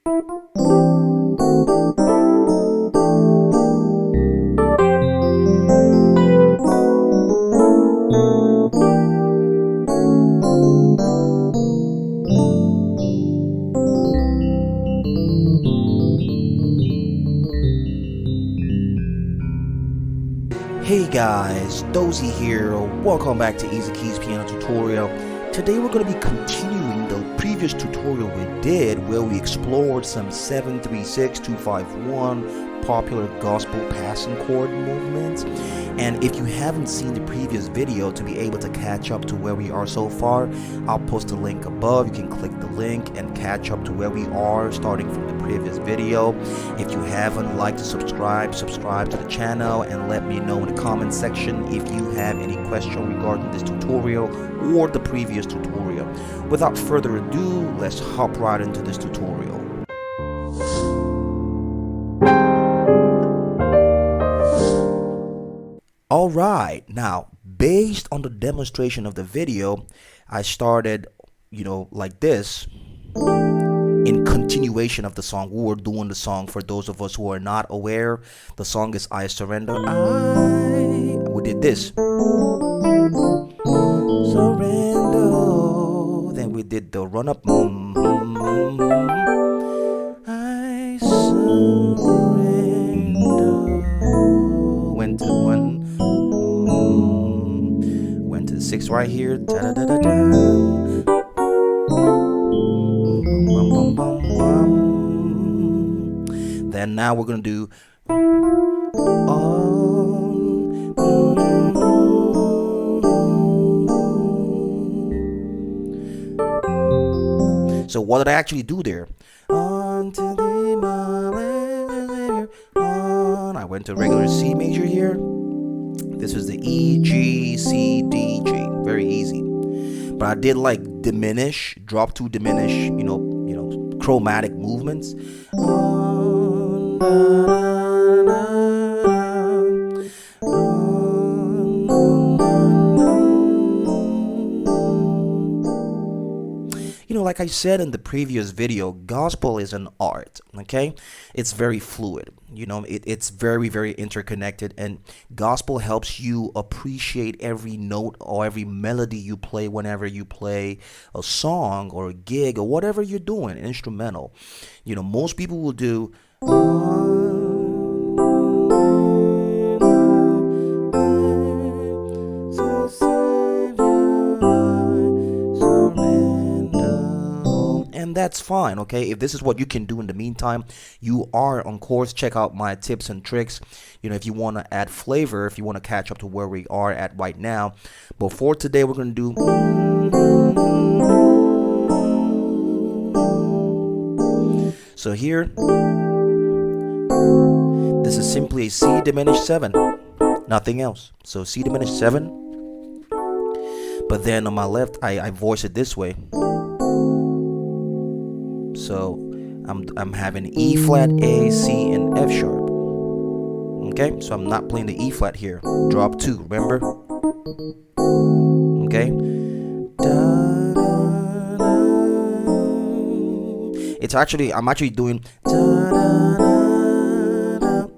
Hey guys, Dozy here. Welcome back to Easykeys piano tutorial. Today we're going to be continuing the previous tutorial we did where we explored some 7-3-6-2-5-1 popular gospel passing chord movements. And if you haven't seen the previous video to be able to catch up to where we are so far, I'll post a link above. You can click the link and catch up to where we are starting from the previous video. If you haven't liked to subscribe to the channel and let me know in the comment section if you have any question regarding this tutorial or the previous tutorial. Without further ado, let's hop right into this tutorial. Alright, now based on the demonstration of the video, I started, like this. In continuation of the song, we were doing the song. For those of us who are not aware, the song is I Surrender. We did this. Surrender. Then we did the run up. I surrender. Went to one. Went to the 6 right here. Then now we're gonna do so what did I actually do there? I went to regular C major here. This is the E, G, C, D, G. Very easy. But I did like diminish, drop to diminish, chromatic movements. Like I said in the previous video, gospel is an art, okay? It's very fluid, it's very, very interconnected, and gospel helps you appreciate every note or every melody you play whenever you play a song or a gig or whatever you're doing, instrumental. Most people will do and that's fine, okay? If this is what you can do in the meantime, you are on course. Check out my tips and tricks, if you want to add flavor, if you want to catch up to where we are at right now. But for today, we're going to do so here, this is simply a C diminished 7, nothing else. So C diminished 7, but then on my left, I voice it this way. So I'm having E flat, A, C, and F sharp. Okay, so I'm not playing the E flat here. Drop 2, remember? Okay. I'm actually doing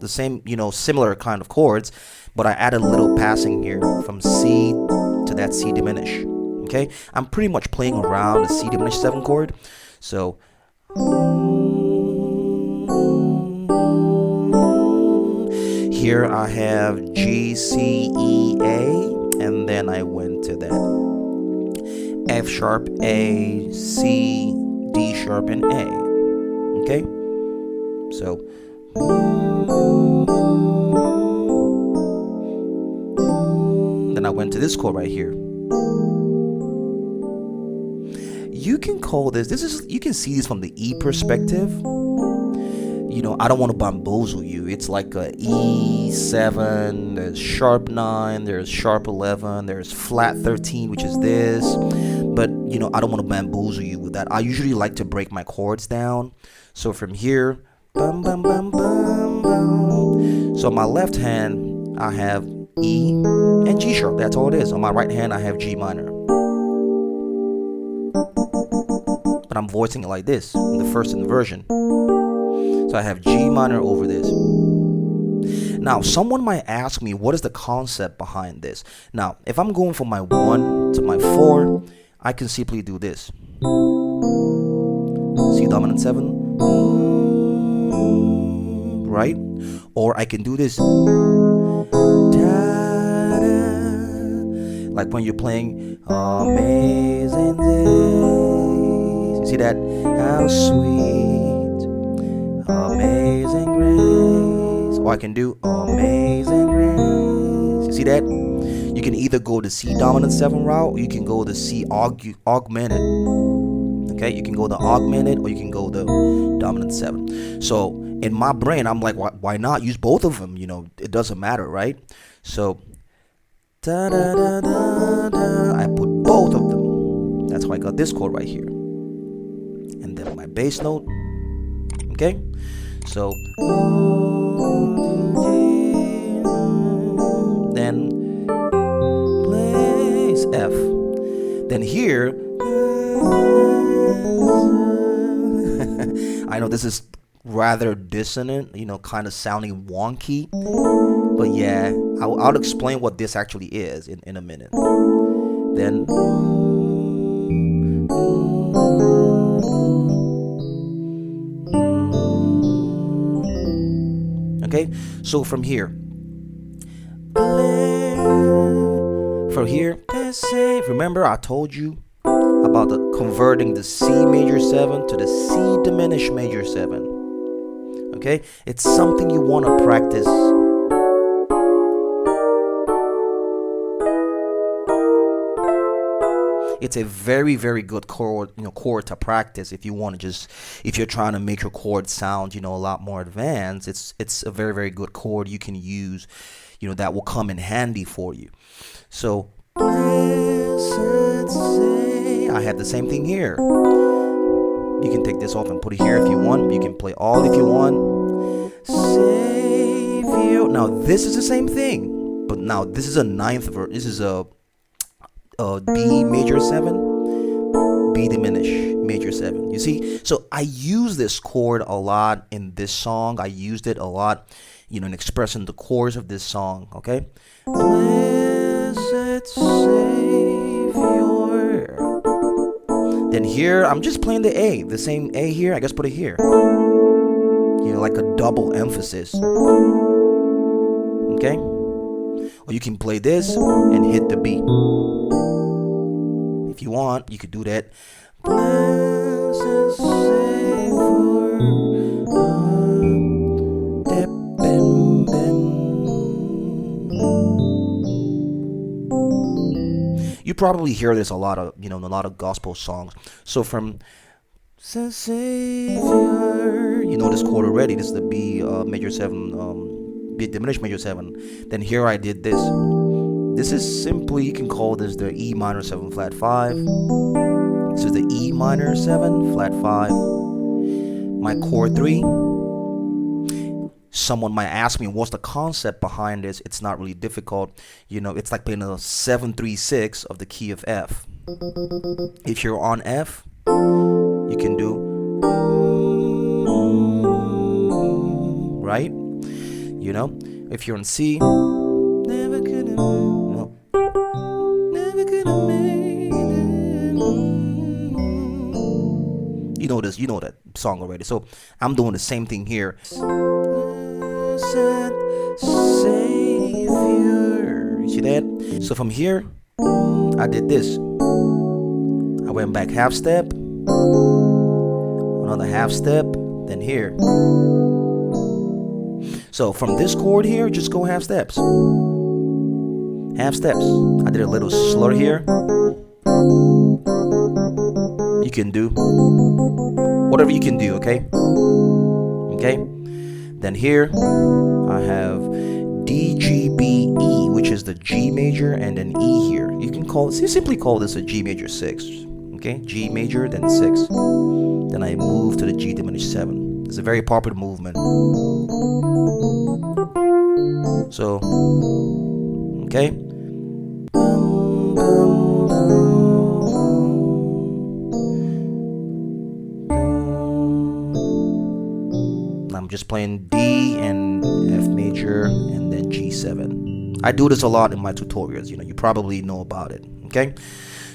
the same, similar kind of chords, but I added a little passing here from C to that C diminished. Okay, I'm pretty much playing around the C diminished 7 chord. So here I have G, C, E, A, and then I went to that F sharp, A, C, D sharp, and A. Okay, so then I went to this chord right here. You can call this you can see this from the E perspective. I don't want to bamboozle you. It's like a E7, there's sharp 9, there's sharp 11, there's flat 13, which is this. But, I don't want to bamboozle you with that. I usually like to break my chords down. So from here, bum, bum, bum, bum, bum. So on my left hand, I have E and G sharp. That's all it is. On my right hand, I have G minor. But I'm voicing it like this in the first inversion. So I have G minor over this. Now, someone might ask me, what is the concept behind this? Now, if I'm going from my 1 to my 4, I can simply do this. C dominant 7, right? Or I can do this. Like when you're playing Amazing Days. You see that? How sweet, amazing grace. Or I can do Amazing Grace. You see that? You can either go the C dominant 7 route, or you can go the C augmented. Okay, you can go the augmented, or you can go the dominant 7. So in my brain, I'm like, why not use both of them? You know, it doesn't matter, right? So da, da, da, da, da, I put both of them. That's how I got this chord right here. And then my bass note. Okay, so then plays F. Then here, I know this is rather dissonant, you know, kind of sounding wonky, but yeah, I'll explain what this actually is in a minute. Then okay, so from here, remember I told you about the converting the C major 7 to the C diminished major 7. Okay, it's something you want to practice. It's a very, very good chord, chord to practice if you want to if you're trying to make your chord sound, a lot more advanced. It's a very, very good chord you can use, that will come in handy for you. So I have the same thing here. You can take this off and put it here if you want. You can play all if you want. Savior. Now this is the same thing, but now this is a ninth verse. This is a B major 7, B diminished major 7. You see, so I use this chord a lot in this song. I used it a lot, in expressing the chords of this song. Okay, blessed Savior. Then here I'm just playing the A, the same A here. I guess put it here. Like a double emphasis. Okay, or you can play this and hit the B. If you want, you could do that. You probably hear this a lot of, in a lot of gospel songs. So from Savior, you know this chord already. This is the B major 7, B diminished major 7. Then here I did this. This is simply, you can call this the E minor 7 flat 5. This is the E minor 7 flat 5. My chord 3. Someone might ask me, what's the concept behind this? It's not really difficult. It's like playing a 7-3-6 of the key of F. If you're on F, you can do, right? If you're on C, never could have made it. You know that song already. So I'm doing the same thing here. Savior. You see that? So from here, I did this. I went back half step, another half step, then here. So from this chord here, just go half steps. Half steps. I did a little slur here. You can do whatever you can do, okay? Okay? Then here I have D, G, B, E, which is the G major, and then E here. You simply call this a G major 6. Okay? G major, then 6. Then I move to the G diminished 7. It's a very popular movement. So, okay? I'm I'm just playing D and F major and then G7. I do this a lot in my tutorials. You probably know about it. Okay,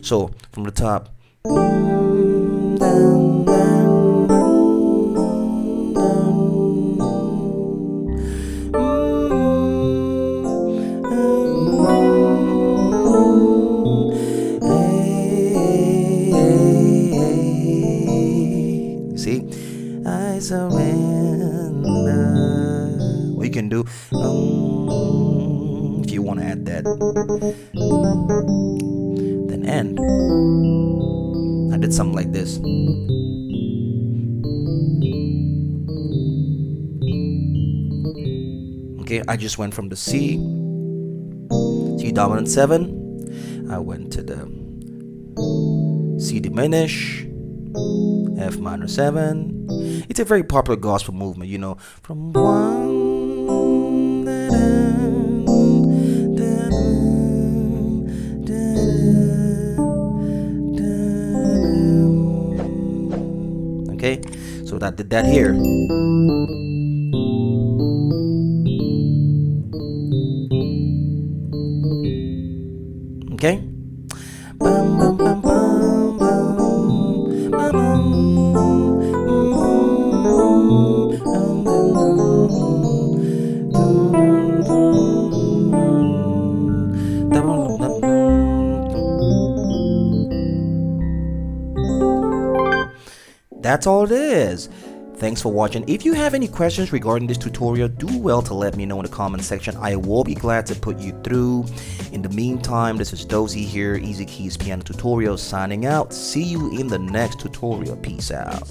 so from the top. See, I surrender. What you can do, if you want to add that, then end. I did something like this. Okay, I just went from the C dominant 7. I went to the C diminished, F minor 7. It's a very popular gospel movement, from one. Okay, so that did that here. Okay. That's all it is. Thanks for watching. If you have any questions regarding this tutorial, do well to let me know in the comment section. I will be glad to put you through. In the meantime, this is Dozy here, Easykeys Piano Tutorial, signing out. See you in the next tutorial. Peace out.